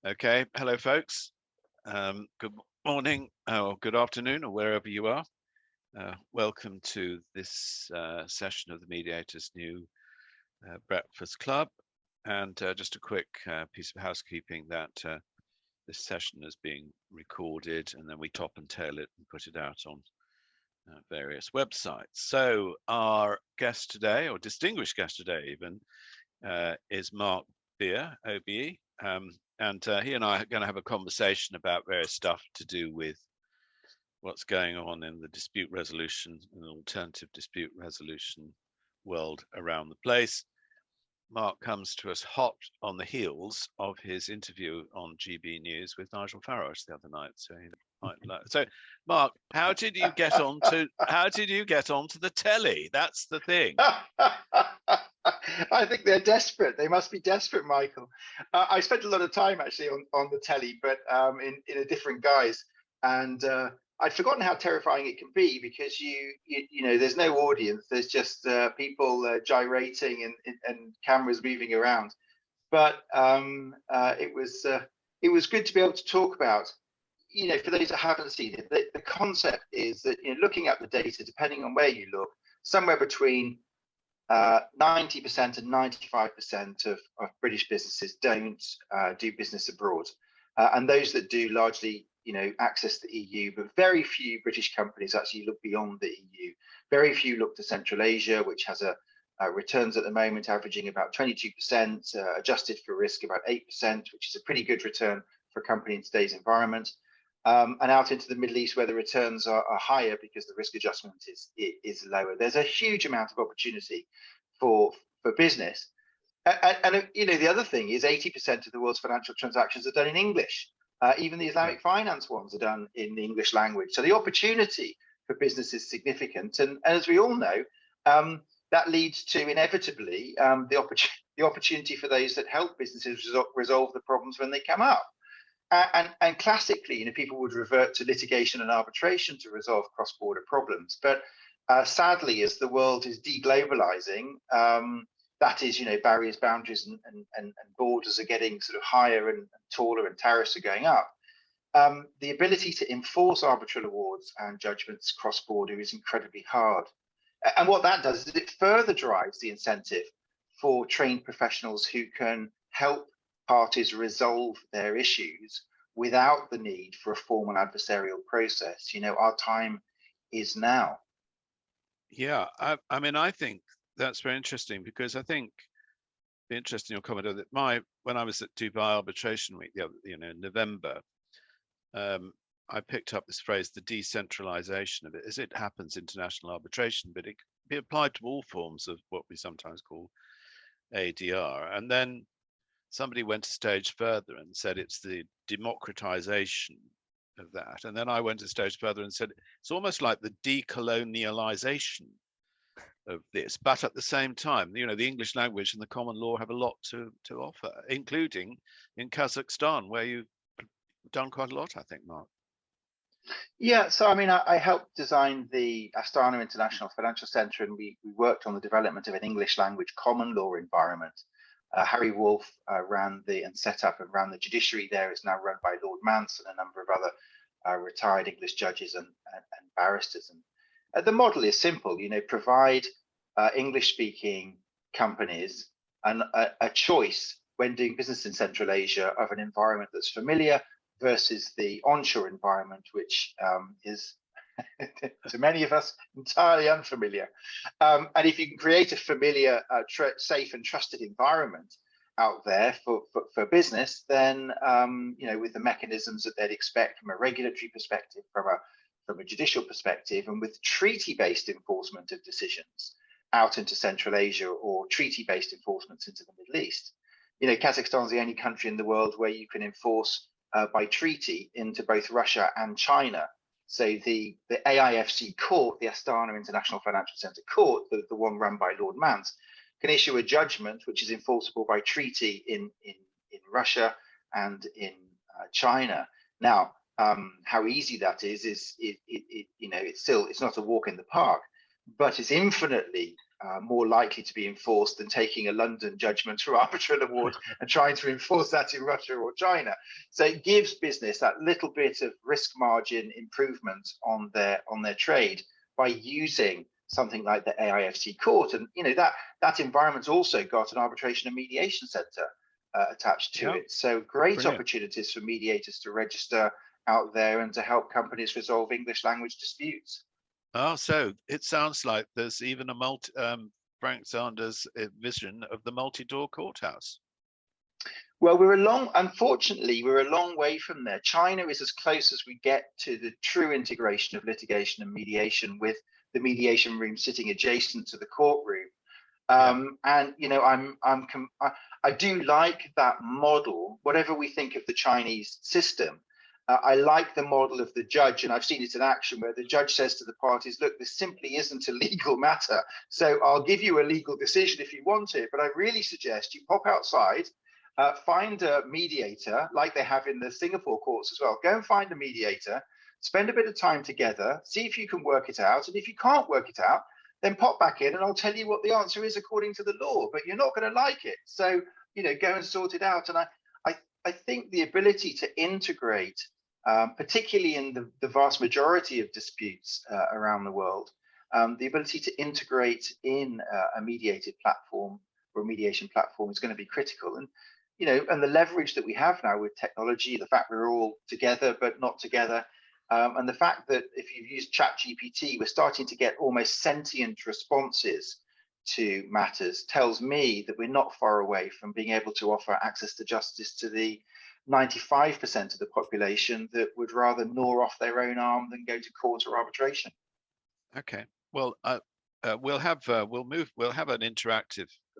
Okay, hello folks. Good morning or good afternoon or wherever you are. Welcome to this session of the Mediators new Breakfast Club. And just a quick piece of housekeeping that this session is being recorded and then we top and tail it and put it out on various websites. So our guest today, or distinguished guest today even, is Mark Beer, OBE. And he and I are going to have a conversation about various stuff to do with what's going on in the dispute resolution and alternative dispute resolution world around the place. Mark comes to us hot on the heels of his interview on GB News with Nigel Farage the other night. So, Mark, how did you get onto the telly? That's the thing. I think they're desperate. They must be desperate, Michael. I spent a lot of time actually on the telly, but in a different guise. And I'd forgotten how terrifying it can be because you know there's no audience. There's just people gyrating and cameras moving around. But it was good to be able to talk about. You know, for those that haven't seen it, the concept is that looking at the data, depending on where you look, somewhere between 90% and 95% of British businesses don't do business abroad, and those that do largely, access the EU. But very few British companies actually look beyond the EU. Very few look to Central Asia, which has a returns at the moment averaging about 22%, adjusted for risk about 8%, which is a pretty good return for a company in today's environment. And out into the Middle East, where the returns are higher because the risk adjustment is lower. There's a huge amount of opportunity for business. And the other thing is 80% of the world's financial transactions are done in English. Even the Islamic finance ones are done in the English language. So the opportunity for business is significant. And as we all know, that leads to inevitably the opportunity for those that help businesses resolve the problems when they come up. And classically, people would revert to litigation and arbitration to resolve cross-border problems. But sadly, as the world is deglobalizing, that is, barriers, boundaries, and borders are getting sort of higher and taller, and tariffs are going up. The ability to enforce arbitral awards and judgments cross-border is incredibly hard. And what that does is it further drives the incentive for trained professionals who can help parties resolve their issues without the need for a formal adversarial process. Our time is now. Yeah, I mean, I think that's very interesting because I think the interesting comment that when I was at Dubai Arbitration Week, in November, I picked up this phrase, the decentralization of it, as it happens international arbitration, but it can be applied to all forms of what we sometimes call ADR. And then somebody went a stage further and said it's the democratization of that. And then I went a stage further and said it's almost like the decolonialization of this. But at the same time, the English language and the common law have a lot to offer, including in Kazakhstan, where you've done quite a lot, I think, Mark. Yeah, so I helped design the Astana International Financial Centre, and we worked on the development of an English language common law environment. Harry Wolff set up and ran the judiciary there. It's now run by Lord Mance and a number of other retired English judges and barristers. And the model is simple, provide English-speaking companies a choice when doing business in Central Asia of an environment that's familiar versus the onshore environment, which is to many of us entirely unfamiliar. And if you can create a familiar, safe and trusted environment out there for business, then with the mechanisms that they'd expect from a regulatory perspective, from a judicial perspective, and with treaty-based enforcement of decisions out into Central Asia or treaty-based enforcements into the Middle East. Kazakhstan is the only country in the world where you can enforce by treaty into both Russia and China. So the AIFC court, the Astana International Financial Centre Court, the one run by Lord Mance, can issue a judgment which is enforceable by treaty in Russia and in China. Now, how easy that is it's not a walk in the park, but it's infinitely more likely to be enforced than taking a London judgment or arbitral award and trying to enforce that in Russia or China. So it gives business that little bit of risk margin improvement on their trade by using something like the AIFC court. And that environment's also got an arbitration and mediation centre attached to it. So great opportunities for mediators to register out there and to help companies resolve English language disputes. Oh, so it sounds like there's even a Frank Sanders' vision of the multi-door courthouse. Well, unfortunately, we're a long way from there. China is as close as we get to the true integration of litigation and mediation, with the mediation room sitting adjacent to the courtroom. And I do like that model. Whatever we think of the Chinese system, I like the model of the judge, and I've seen it in action, where the judge says to the parties, look, this simply isn't a legal matter, so I'll give you a legal decision if you want it, but I really suggest you pop outside, find a mediator, like they have in the Singapore courts as well. Go and find a mediator, spend a bit of time together, see if you can work it out, and if you can't work it out, then pop back in and I'll tell you what the answer is according to the law, but you're not going to like it. So, go and sort it out. And I think the ability to integrate, particularly in the vast majority of disputes around the world, the ability to integrate in a mediated platform or a mediation platform is going to be critical. And, and the leverage that we have now with technology, the fact we're all together but not together, and the fact that if you've used ChatGPT, we're starting to get almost sentient responses to matters, tells me that we're not far away from being able to offer access to justice to the 95% of the population that would rather gnaw off their own arm than go to court or arbitration. Okay, well, we'll have an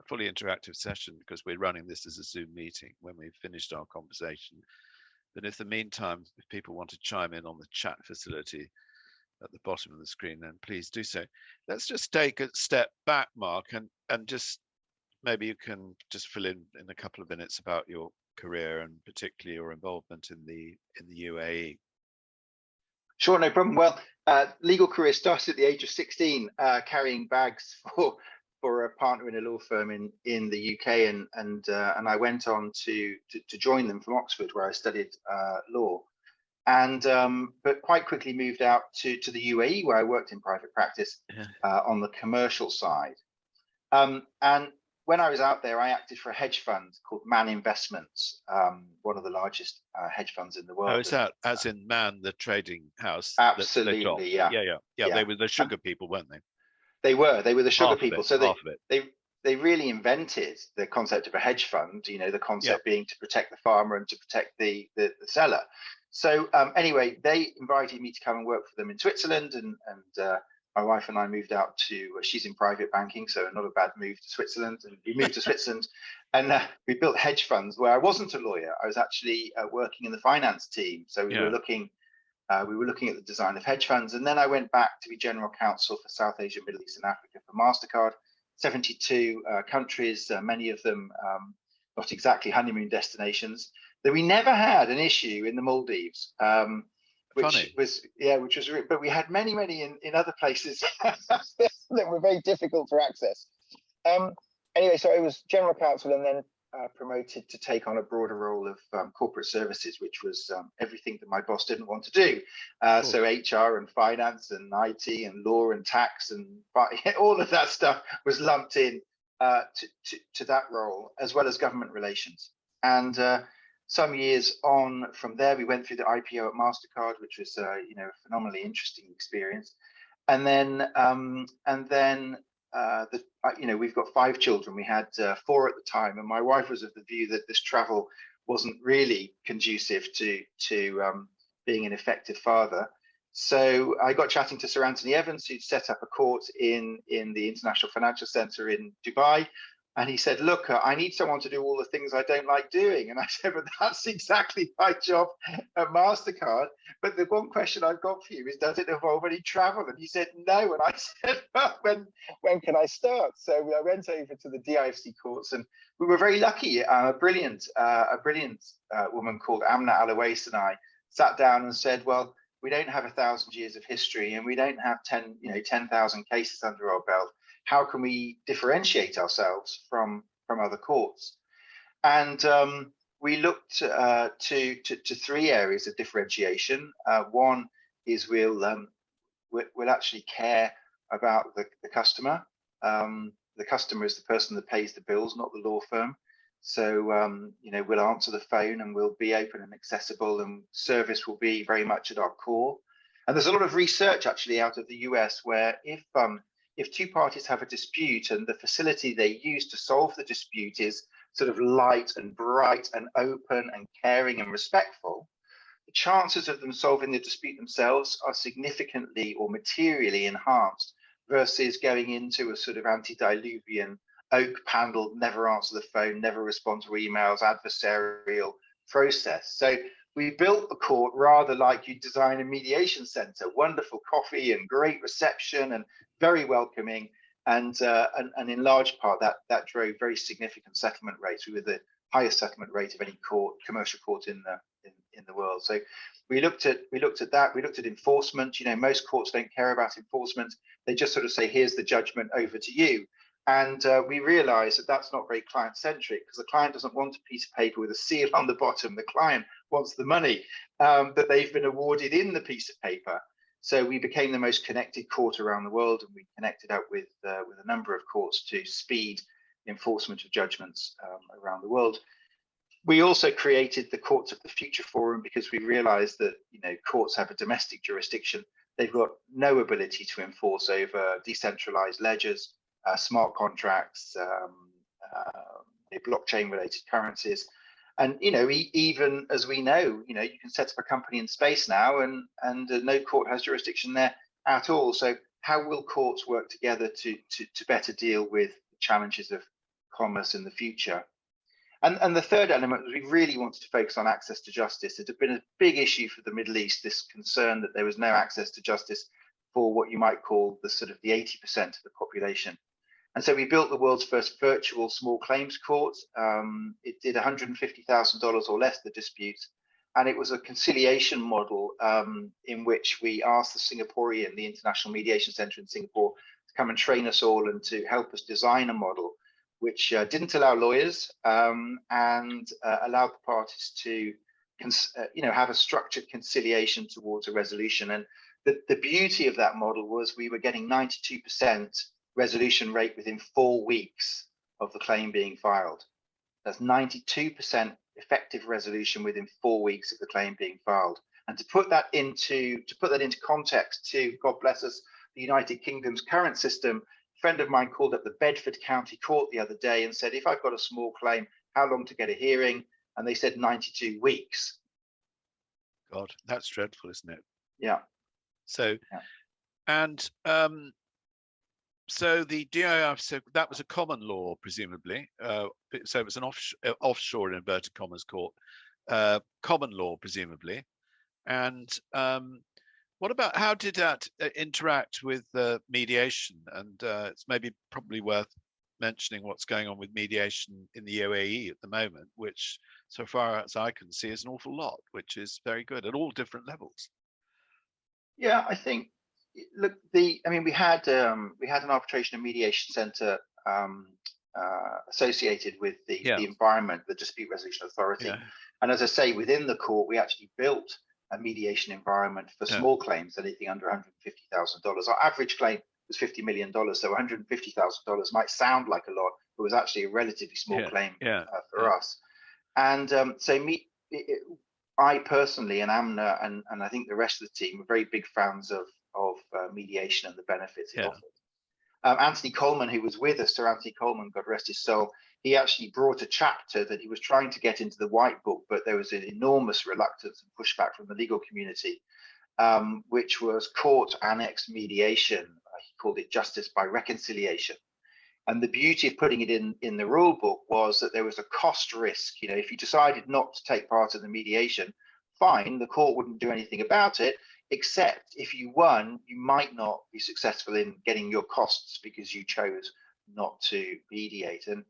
fully interactive session, because we're running this as a Zoom meeting when we've finished our conversation. But in the meantime, if people want to chime in on the chat facility at the bottom of the screen, then please do so. Let's just take a step back, Mark, and just maybe you can just fill in a couple of minutes about your career and particularly your involvement in the UAE. Sure, no problem. Well, legal career started at the age of 16, carrying bags for a partner in a law firm in the UK, and I went on to join them from Oxford, where I studied law, and but quite quickly moved out to the UAE, where I worked in private practice on the commercial side. And when I was out there, I acted for a hedge fund called Man Investments, one of the largest hedge funds in the world. Oh, is that as in Man, the trading house? Absolutely, yeah. They were the sugar people, weren't they? They were the sugar people. So they really invented the concept of a hedge fund, the concept being to protect the farmer and to protect the seller. So anyway, they invited me to come and work for them in Switzerland, and my wife and I moved out she's in private banking, so not a bad move to Switzerland. And we moved to Switzerland, and we built hedge funds where I wasn't a lawyer. I was actually working in the finance team. So we were looking at the design of hedge funds. And then I went back to be general counsel for South Asia, Middle East and Africa for MasterCard, 72 countries, many of them not exactly honeymoon destinations. That we never had an issue in the Maldives. Which was but we had many in other places that were very difficult for access. Anyway, so I was general counsel, and then promoted to take on a broader role of corporate services, which was everything that my boss didn't want to do. So HR and finance and IT and law and tax and all of that stuff was lumped in to that role, as well as government relations. And some years on from there, we went through the IPO at MasterCard, which was a phenomenally interesting experience. And then we've got 5 children. We had 4 at the time, and my wife was of the view that this travel wasn't really conducive to being an effective father. So I got chatting to Sir Anthony Evans, who'd set up a court in the International Financial Centre in Dubai. And he said, look, I need someone to do all the things I don't like doing. And I said, but that's exactly my job at MasterCard. But the one question I've got for you is, does it involve any travel? And he said, no. And I said, well, when can I start? So I went over to the DIFC courts, and we were very lucky. A brilliant woman called Amna Alawais and I sat down and said, well, we don't have 1,000 years of history, and we don't have 10,000 cases under our belt. how can we differentiate ourselves from other courts? And we looked to three areas of differentiation. One is we'll actually care about the customer. The customer is the person that pays the bills, not the law firm. So we'll answer the phone and we'll be open and accessible, and service will be very much at our core. And there's a lot of research actually out of the US where if two parties have a dispute and the facility they use to solve the dispute is sort of light and bright and open and caring and respectful, the chances of them solving the dispute themselves are significantly or materially enhanced versus going into a sort of antediluvian oak panel, never answer the phone, never respond to emails, adversarial process. So we built the court rather like you design a mediation center, wonderful coffee and great reception and very welcoming. And in large part that drove very significant settlement rates. We were the highest settlement rate of any commercial court in the world. So we looked at that. We looked at enforcement. Most courts don't care about enforcement. They just sort of say, here's the judgment, over to you. And we realized that that's not very client-centric, because the client doesn't want a piece of paper with a seal on the bottom. The client wants the money that they've been awarded in the piece of paper. So we became the most connected court around the world, and we connected up with a number of courts to speed enforcement of judgments around the world. We also created the Courts of the Future Forum because we realized that courts have a domestic jurisdiction. They've got no ability to enforce over decentralized ledgers, smart contracts, blockchain-related currencies. And even as we know, you can set up a company in space now, and no court has jurisdiction there at all. So how will courts work together to better deal with the challenges of commerce in the future? And the third element was we really wanted to focus on access to justice. It had been a big issue for the Middle East, this concern that there was no access to justice for what you might call the 80% of the population. And so we built the world's first virtual small claims court. It did $150,000 or less the disputes. And it was a conciliation model in which we asked the International Mediation Center in Singapore, to come and train us all and to help us design a model which didn't allow lawyers and allowed the parties to have a structured conciliation towards a resolution. And the beauty of that model was we were getting 92% resolution rate within 4 weeks of the claim being filed. That's 92% effective resolution within 4 weeks of the claim being filed. And to put that into context to, God bless us, the United Kingdom's current system, a friend of mine called up the Bedford County Court the other day and said, if I've got a small claim, how long to get a hearing? And they said 92 weeks. God, that's dreadful, isn't it? Yeah. So, yeah. And so the DIR, so that was a common law, presumably. So it was an offshore in inverted commas court, common law, presumably. And what about, how did that interact with mediation? And it's probably worth mentioning what's going on with mediation in the UAE at the moment, which, so far as I can see, is an awful lot, which is very good at all different levels. Yeah, I think. Look, we had an arbitration and mediation center associated with the environment, the Dispute Resolution Authority. Yeah. And as I say, within the court, we actually built a mediation environment for small claims, anything under $150,000. Our average claim was $50 million, so $150,000 might sound like a lot, but was actually a relatively small claim for us. And I personally, and Amna, and I think the rest of the team, are very big fans of mediation and the benefits it offered. Anthony Coleman, who was with us, Sir Anthony Coleman, God rest his soul, he actually brought a chapter that he was trying to get into the White Book, but there was an enormous reluctance and pushback from the legal community, which was court annex mediation. He called it justice by reconciliation. And the beauty of putting it in the rule book was that there was a cost risk. If you decided not to take part in the mediation, fine, the court wouldn't do anything about it, except if you won, you might not be successful in getting your costs because you chose not to mediate. And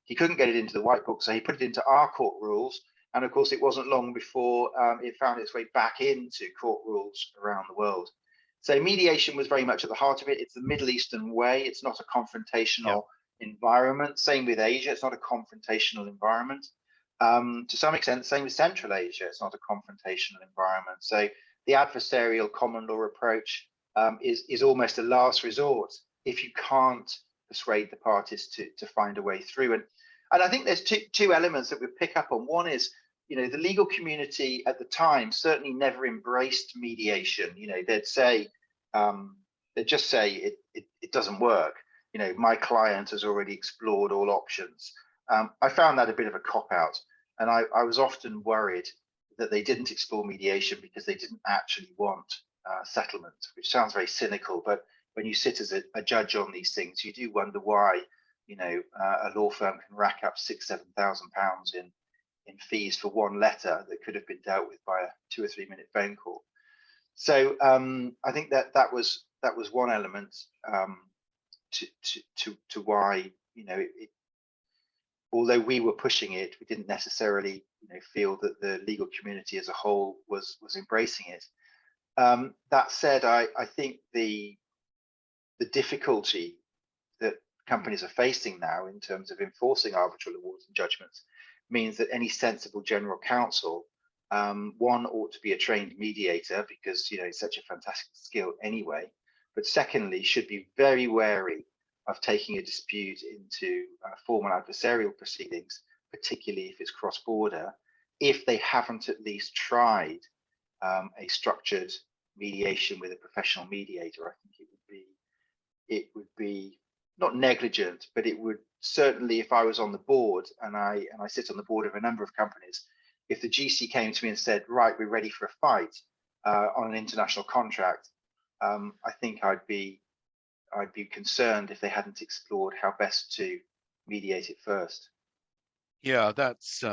he couldn't get it into the White Book, so he put it into our court rules. And of course, it wasn't long before it found its way back into court rules around the world. So mediation was very much at the heart of it. It's the Middle Eastern way. It's not a confrontational environment. Same with Asia. It's not a confrontational environment. To some extent, same with Central Asia. It's not a confrontational environment. So the adversarial common law approach is almost a last resort if you can't persuade the parties to find a way through. And I think there's two elements that we pick up on. One is, the legal community at the time certainly never embraced mediation. They'd say, they'd just say it doesn't work. My client has already explored all options. I found that a bit of a cop-out, and I was often worried that they didn't explore mediation because they didn't actually want settlement, which sounds very cynical, but when you sit as a judge on these things, you do wonder why, a law firm can rack up £6,000-7,000 in fees for one letter that could have been dealt with by a 2 or 3 minute phone call. So I think that was one element to why, although we were pushing it, we didn't necessarily feel that the legal community as a whole was embracing it. That said, I think the difficulty that companies are facing now in terms of enforcing arbitral awards and judgments means that any sensible general counsel, one, ought to be a trained mediator because it's such a fantastic skill anyway, but secondly should be very wary of taking a dispute into formal adversarial proceedings, particularly if it's cross-border, if they haven't at least tried a structured mediation with a professional mediator. I think it would be not negligent, but it would certainly, if I was on the board, and I sit on the board of a number of companies, if the GC came to me and said, right, we're ready for a fight on an international contract, I think I'd be concerned if they hadn't explored how best to mediate it first. Yeah, that's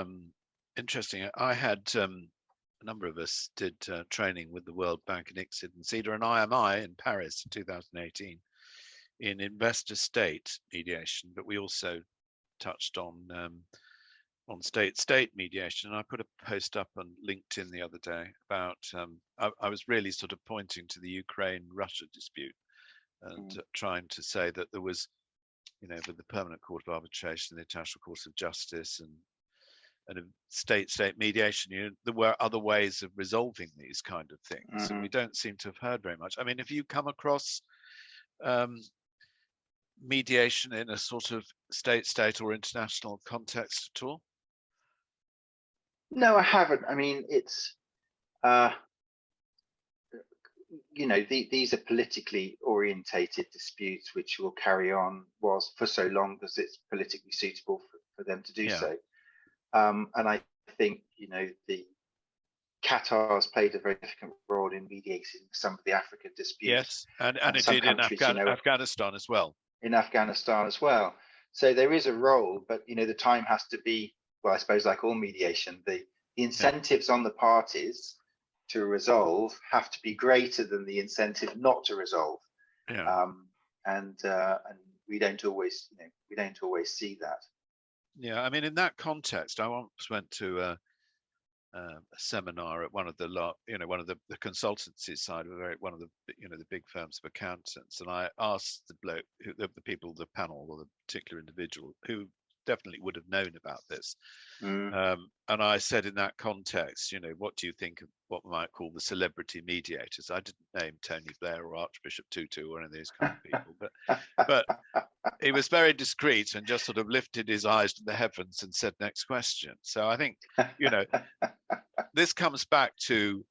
interesting. I had a number of us did training with the World Bank and ICSID and CEDA and IMI in Paris in 2018 in investor-state mediation, but we also touched on state-state mediation. And I put a post up on LinkedIn the other day about I was really sort of pointing to the Ukraine-Russia dispute and trying to say that there was, with the Permanent Court of Arbitration, the International Court of Justice, and a state-state mediation, there were other ways of resolving these kind of things, and we don't seem to have heard very much. I mean, have you come across mediation in a sort of state-state or international context at all? No, I haven't. I mean, it's these are politically orientated disputes which will carry on for so long as it's politically suitable for them to do so. And I think the Qatar's played a very significant role in mediating some of the African disputes. Yes, and indeed in Afghanistan as well. In Afghanistan as well. So there is a role, but the time has to be, well, I suppose like all mediation, the incentives on the parties to resolve have to be greater than the incentive not to resolve. And we don't always see that. Yeah, I mean, in that context, I once went to a seminar at one of the consultancy side of one of the the big firms of accountants, and I asked the bloke, the people, the panel, or the particular individual who definitely would have known about this, and I said in that context, what do you think of what we might call the celebrity mediators? I didn't name Tony Blair or Archbishop Tutu or any of these kind of people, but he was very discreet and just sort of lifted his eyes to the heavens and said, next question. So I think, this comes back to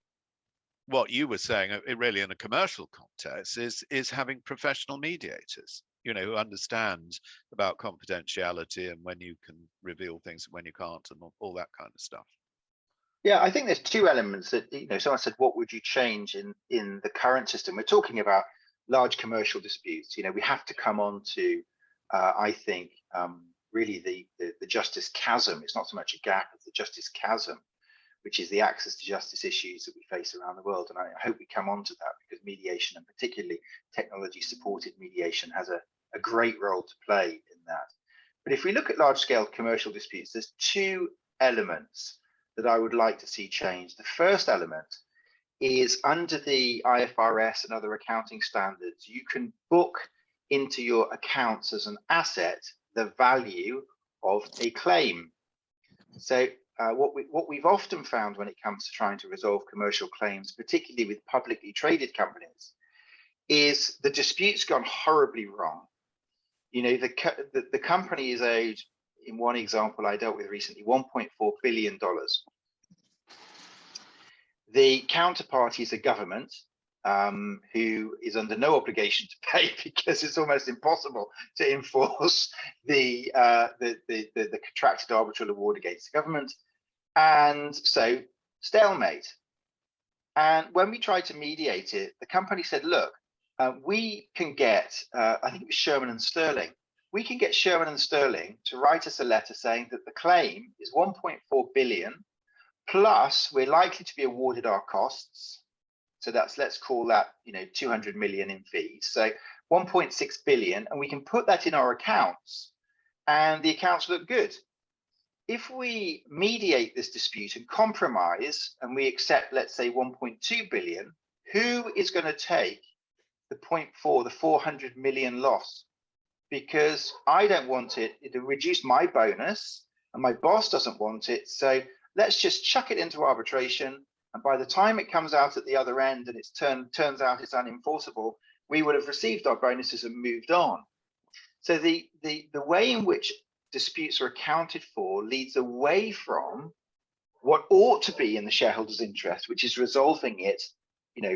what you were saying, really in a commercial context, is having professional mediators, who understand about confidentiality and when you can reveal things and when you can't and all that kind of stuff. Yeah, I think there's two elements that, someone said, what would you change in the current system? We're talking about large commercial disputes. We have to come on to, I think, really the justice chasm. It's not so much a gap, it's the justice chasm, which is the access to justice issues that we face around the world. And I hope we come on to that, because mediation, and particularly technology-supported mediation, has a great role to play in that. But if we look at large-scale commercial disputes, there's two elements that I would like to see changed. The first element is under the IFRS and other accounting standards, you can book into your accounts as an asset the value of a claim. So what we've often found when it comes to trying to resolve commercial claims, particularly with publicly traded companies, is the dispute's gone horribly wrong. You know, the company is owed, in one example I dealt with recently, $1.4 billion. The counterparty is a government who is under no obligation to pay because it's almost impossible to enforce the contracted arbitral award against the government. And so stalemate. And when we tried to mediate it, the company said, look, we can get, I think it was Sherman and Sterling, we can get Sherman and Sterling to write us a letter saying that the claim is 1.4 billion, plus we're likely to be awarded our costs. So that's, let's call that, 200 million in fees. So 1.6 billion, and we can put that in our accounts and the accounts look good. If we mediate this dispute and compromise and we accept, let's say 1.2 billion, who is going to take the 0.4, the 400 million loss? Because I don't want it, it'll reduce my bonus and my boss doesn't want it. So let's just chuck it into arbitration. And by the time it comes out at the other end and it's turns out it's unenforceable, we would have received our bonuses and moved on. So the way in which disputes are accounted for leads away from what ought to be in the shareholders' interest, which is resolving it,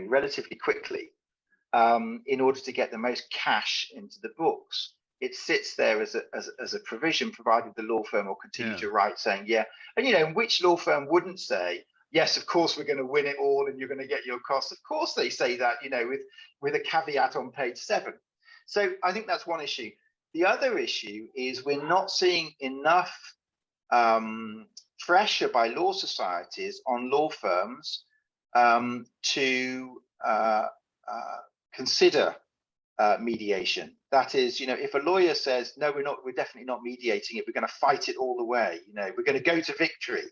relatively quickly, in order to get the most cash into the books. It sits there as a provision, provided the law firm will continue to write saying, yeah. And which law firm wouldn't say, yes, of course we're going to win it all and you're going to get your costs. Of course they say that, with a caveat on page 7. So I think that's one issue. The other issue is we're not seeing enough pressure by law societies on law firms to consider mediation. That is, if a lawyer says, no, we're definitely not mediating it, we're going to fight it all the way, we're going to go to victory,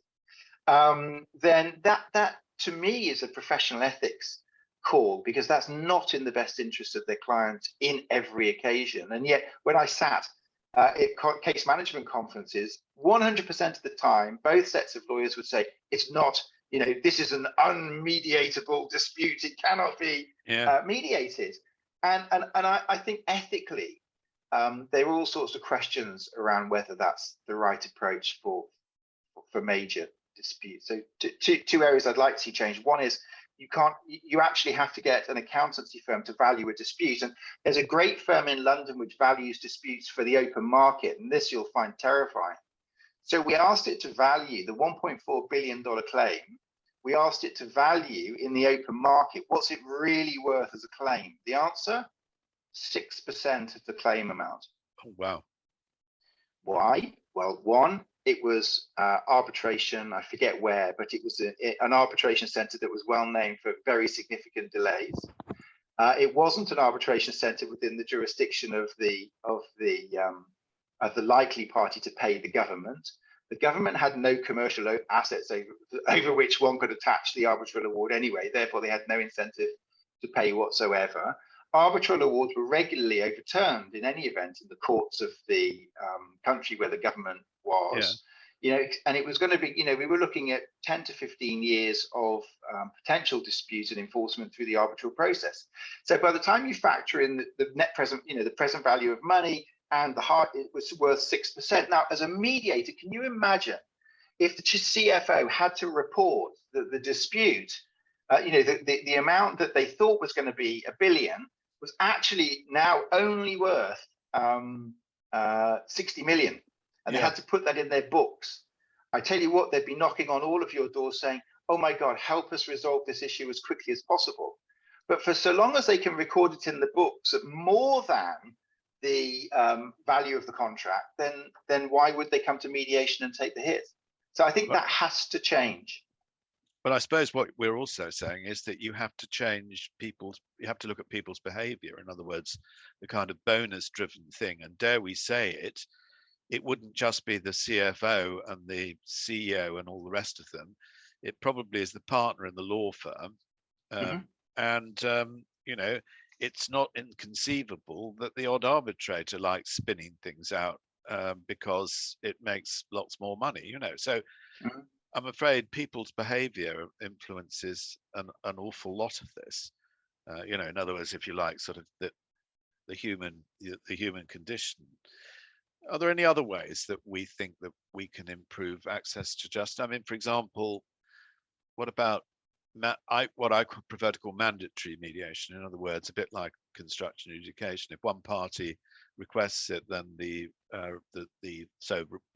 then that to me is a professional ethics call, because that's not in the best interest of their clients in every occasion. And yet when I sat at case management conferences, 100% of the time, both sets of lawyers would say, it's not, this is an unmediatable dispute, it cannot be mediated. And I think ethically, there are all sorts of questions around whether that's the right approach for major disputes. So two areas I'd like to see change. One is you actually have to get an accountancy firm to value a dispute. And there's a great firm in London which values disputes for the open market, and this you'll find terrifying. So we asked it to value the $1.4 billion claim. We asked it to value in the open market, what's it really worth as a claim? The answer, 6% of the claim amount. Oh, wow. Why? Well, one, it was arbitration, I forget where, but it was an arbitration center that was well known for very significant delays. It wasn't an arbitration center within the jurisdiction of the likely party to pay the government. The government had no commercial assets over which one could attach the arbitral award anyway, therefore they had no incentive to pay whatsoever. Arbitral awards were regularly overturned in any event in the courts of the country where the government was. And it was going to be, we were looking at 10 to 15 years of potential dispute and enforcement through the arbitral process. So by the time you factor in the net present, the present value of money, and it was worth 6%. Now, as a mediator, can you imagine if the CFO had to report that the dispute, the amount that they thought was going to be $1 billion was actually now only worth 60 million, and they had to put that in their books. I tell you what, they'd be knocking on all of your doors saying, "Oh my God, help us resolve this issue as quickly as possible." But for so long as they can record it in the books at more than the value of the contract, then why would they come to mediation and take the hit? So I think that has to change. But I suppose what we're also saying is that you have to change you have to look at people's behavior. In other words, the kind of bonus driven thing. And dare we say it wouldn't just be the CFO and the CEO and all the rest of them. It probably is the partner in the law firm Um, and it's not inconceivable that the odd arbitrator likes spinning things out because it makes lots more money. So I'm afraid people's behavior influences an awful lot of this. In other words, if you like, sort of the human condition. Are there any other ways that we think that we can improve access to justice? I mean, for example, what about what I prefer to call mandatory mediation? In other words, a bit like construction adjudication. If one party requests it, then the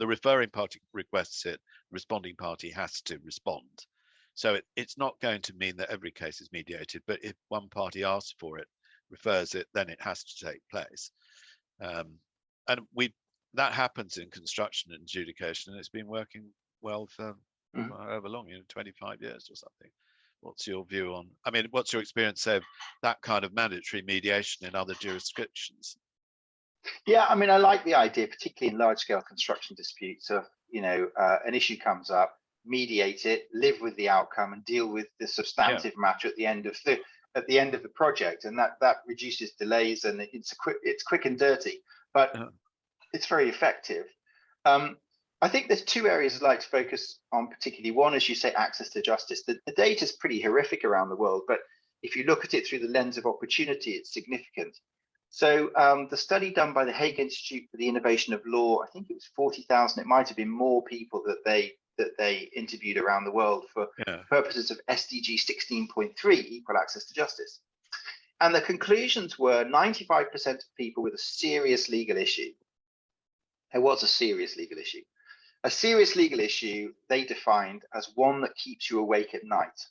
referring party requests it, the responding party has to respond. So it's not going to mean that every case is mediated, but if one party asks for it, refers it, then it has to take place. And that happens in construction and adjudication, and it's been working well for however long, 25 years or something. What's your view on, I mean, what's your experience of that kind of mandatory mediation in other jurisdictions? Yeah, I mean, I like the idea, particularly in large scale construction disputes, of, an issue comes up, mediate it, live with the outcome, and deal with the substantive matter at the end of the project. And that reduces delays, and it's quick and dirty, but it's very effective. I think there's two areas I'd like to focus on particularly. One, as you say, access to justice. The data is pretty horrific around the world, but if you look at it through the lens of opportunity, it's significant. So the study done by the Hague Institute for the Innovation of Law, I think it was 40,000. It might have been more people that they interviewed around the world for purposes of SDG 16.3, equal access to justice. And the conclusions were 95% of people with a serious legal issue. There was a serious legal issue. A serious legal issue they defined as one that keeps you awake at night.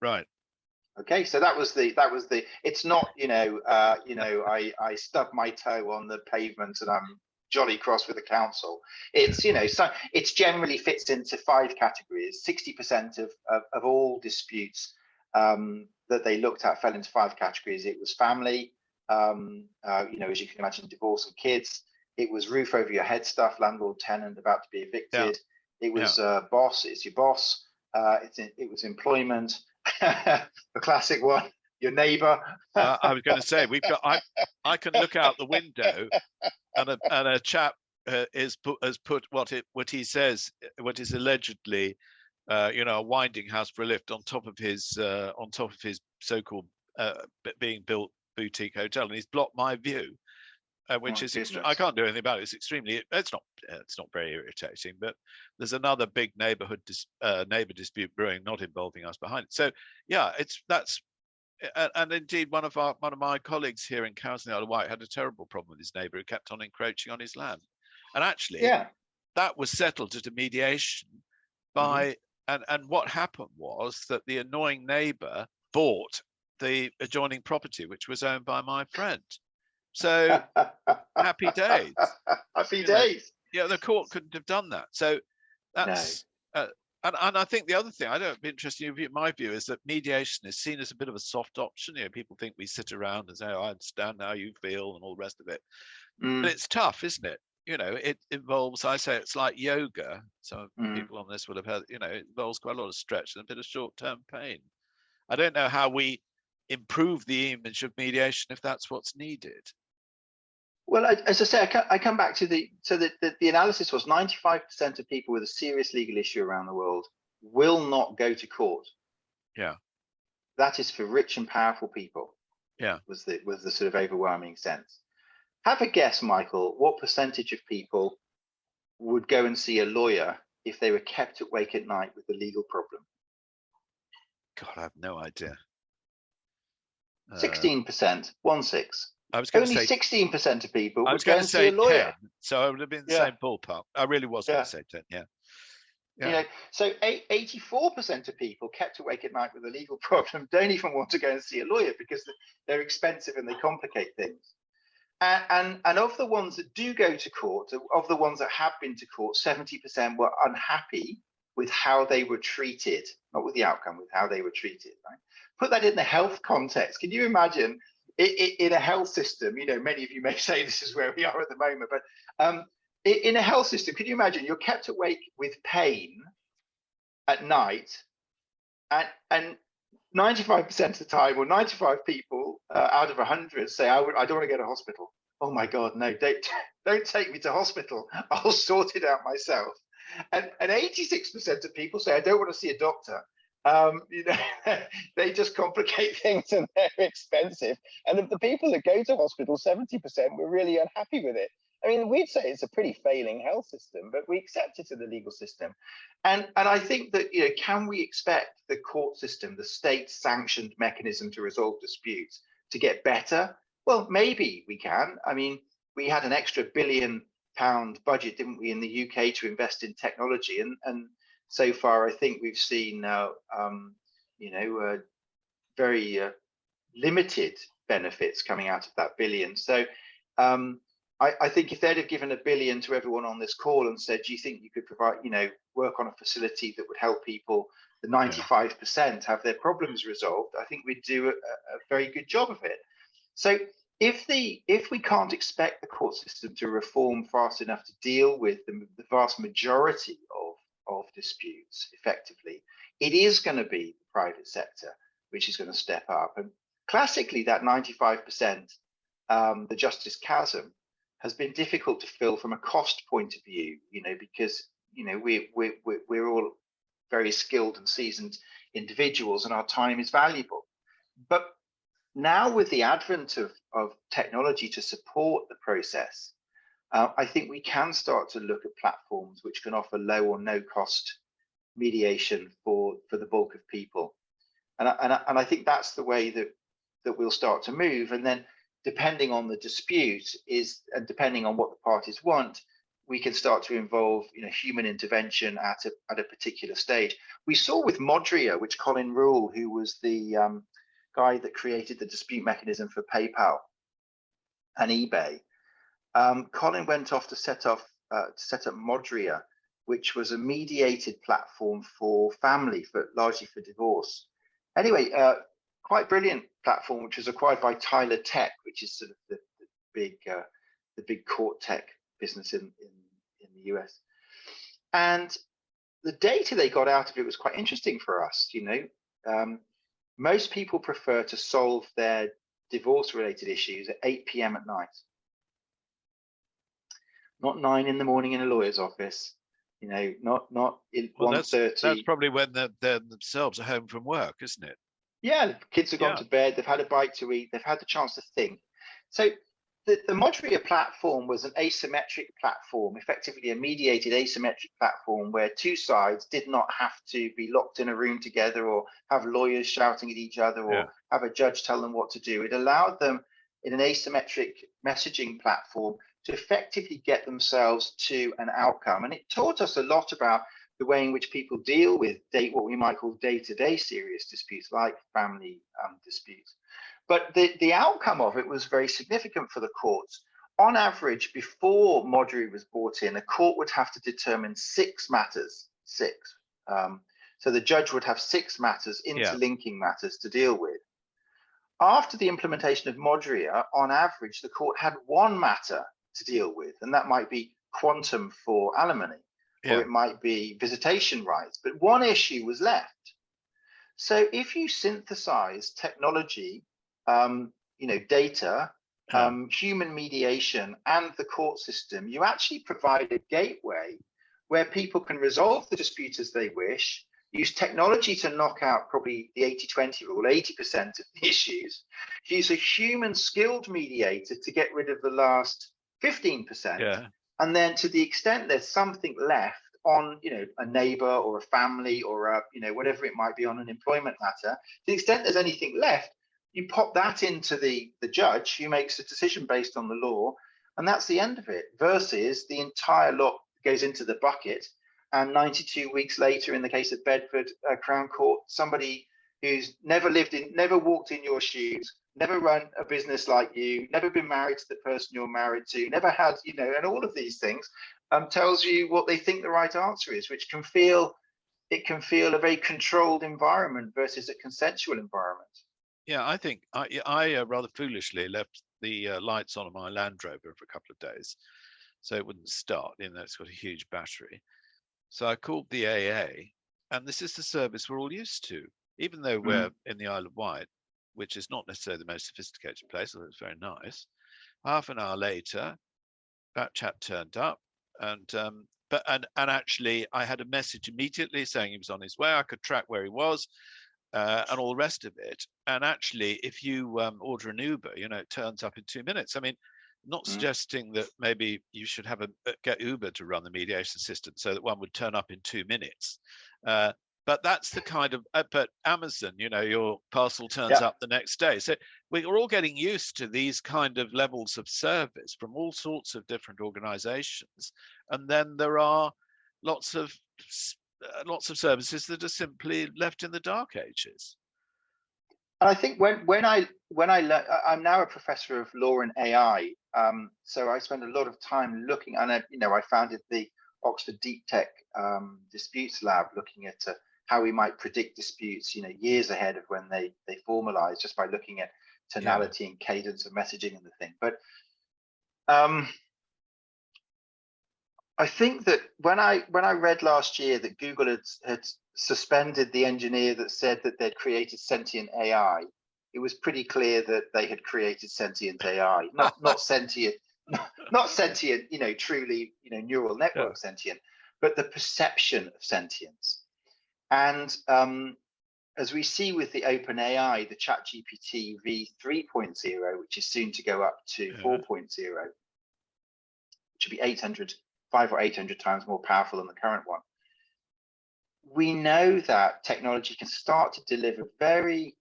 Right. Okay, so that was the. It's not I stubbed my toe on the pavement and I'm jolly cross with the council. It's so it's generally fits into 5 categories. 60% of all disputes that they looked at fell into 5 categories. It was family, as you can imagine, divorce and kids. It was roof over your head stuff, landlord, tenant about to be evicted. It was boss, it's your boss. It was employment, the classic one, your neighbor. I was going to say, I can look out the window and a chap has put what he says, what is allegedly, a winding house for a lift on top of his so-called being built boutique hotel, and he's blocked my view. Which is I can't do anything about it. It's extremely. It's not very irritating, but there's another big neighbor dispute brewing, not involving us behind it. So yeah, and indeed one of my colleagues here in Cowes in the Isle of Wight had a terrible problem with his neighbor who kept on encroaching on his land, and actually that was settled at a mediation by and what happened was that the annoying neighbor bought the adjoining property, which was owned by my friend. So happy days. Happy days. Yeah, the court couldn't have done that. So that's and I think the other thing I don't be interested in my view is that mediation is seen as a bit of a soft option. People think we sit around and say, "Oh, I understand how you feel," and all the rest of it. But it's tough, isn't it? It involves. I say it's like yoga. Some people on this would have heard. It involves quite a lot of stretch and a bit of short-term pain. I don't know how we improve the image of mediation if that's what's needed. Well, as I say, I come back to the analysis was 95% of people with a serious legal issue around the world will not go to court. Yeah. That is for rich and powerful people. Yeah. Was the sort of overwhelming sense. Have a guess, Michael, what percentage of people would go and see a lawyer if they were kept awake at night with a legal problem? God, I have no idea. 16%, 1/6. I was going to say 16% of people I was going to say a lawyer. 10, so I would have been the same ballpark. I really was going to say 10. Yeah. So 84% of people kept awake at night with a legal problem don't even want to go and see a lawyer because they're expensive and they complicate things. And of the ones that do go to court, of the ones that have been to court, 70% were unhappy with how they were treated, not with the outcome, with how they were treated. Right? Put that in the health context. Can you imagine in a health system? Many of you may say this is where we are at the moment, but in a health system, can you imagine you're kept awake with pain at night, and 95% of the time, or 95 people out of 100 say, I don't want to go to hospital. Oh my God, no, don't take me to hospital. I'll sort it out myself. And 86% of people say, I don't want to see a doctor. You know, they just complicate things and they're expensive. And of the people that go to hospital, 70% were really unhappy with it. I mean, we'd say it's a pretty failing health system, but we accept it in the legal system. And I think that, you know, can we expect the court system, the state-sanctioned mechanism to resolve disputes, to get better? Well, maybe we can. I mean, we had an extra £1 billion budget, didn't we, in the UK to invest in technology, and so far I think we've seen very limited benefits coming out of that billion. So I think if they'd have given $1 billion to everyone on this call and said, do you think you could provide, you know, work on a facility that would help people, the 95% have their problems resolved, I think we'd do a very good job of it. So if we can't expect the court system to reform fast enough to deal with the vast majority of disputes effectively, it is going to be the private sector which is going to step up. And classically, that 95%, the justice chasm, has been difficult to fill from a cost point of view, you know, because, you know, we're all very skilled and seasoned individuals and our time is valuable. But now with the advent of technology to support the process, I think we can start to look at platforms which can offer low or no cost mediation for the bulk of people. And I think that's the way that we'll start to move. And then depending on the dispute and depending on what the parties want, we can start to involve, you know, human intervention at a particular stage. We saw with Modria, which Colin Rule, who was the guy that created the dispute mechanism for PayPal and eBay, Colin went off to set up Modria, which was a mediated platform for family, largely for divorce. Anyway, quite brilliant platform, which was acquired by Tyler Tech, which is sort of the big court tech business in the US. And the data they got out of it was quite interesting for us. You know, most people prefer to solve their divorce-related issues at 8 p.m. at night, not 9 in the morning in a lawyer's office. You know, not in 1:30. That's probably when they're themselves are home from work, isn't it? Yeah, the kids have gone to bed, they've had a bite to eat, they've had the chance to think. So the Modria platform was an asymmetric platform, effectively a mediated asymmetric platform where two sides did not have to be locked in a room together or have lawyers shouting at each other or have a judge tell them what to do. It allowed them in an asymmetric messaging platform to effectively get themselves to an outcome. And it taught us a lot about the way in which people deal with what we might call day-to-day serious disputes, like family disputes. But the outcome of it was very significant for the courts. On average, before Modria was brought in, a court would have to determine 6 matters, 6. So the judge would have 6 matters, interlinking matters to deal with. After the implementation of Modria, on average, the court had 1 matter to deal with, and that might be quantum for alimony, or it might be visitation rights, but 1 issue was left. So if you synthesize technology, you know, data, human mediation, and the court system, you actually provide a gateway where people can resolve the dispute as they wish, use technology to knock out probably the 80-20 rule, 80% of the issues, use a human skilled mediator to get rid of the last 15%. And then to the extent there's something left on, you know, a neighbor or a family or a, you know, whatever it might be on an employment matter, to the extent there's anything left, you pop that into the judge who makes a decision based on the law, and that's the end of it, versus the entire lot goes into the bucket. And 92 weeks later, in the case of Bedford Crown Court, somebody who's never walked in your shoes, never run a business like you, never been married to the person you're married to, never had, you know, and all of these things, tells you what they think the right answer is, which can feel a very controlled environment versus a consensual environment. Yeah, I think I rather foolishly left the lights on my Land Rover for a couple of days, so it wouldn't start. You know, it's got a huge battery. So I called the AA, and this is the service we're all used to. even though we're in the Isle of Wight, which is not necessarily the most sophisticated place, although it's very nice. Half an hour later, that chap turned up, and actually I had a message immediately saying he was on his way. I could track where he was, and all the rest of it. And actually, if you order an Uber, it turns up in 2 minutes. I mean, not suggesting that maybe you should have get Uber to run the mediation system so that one would turn up in 2 minutes. But that's the kind of, but Amazon, your parcel turns up the next day. So we're all getting used to these kind of levels of service from all sorts of different organizations. And then there are lots of services that are simply left in the dark ages. And I think when I learn, I'm now a professor of law and AI, so I spend a lot of time looking. And I founded the Oxford Deep Tech Disputes Lab, looking at how we might predict disputes, years ahead of when they formalize, just by looking at tonality and cadence of messaging and the thing. But I think that when I read last year that Google had suspended the engineer that said that they'd created sentient AI, it was pretty clear that they had created sentient AI, not sentient, not sentient, truly, neural network sentient, but the perception of sentience. And as we see with the OpenAI, the ChatGPT v3.0, which is soon to go up to 4.0, which will be 500 or 800 times more powerful than the current one. We know that technology can start to deliver very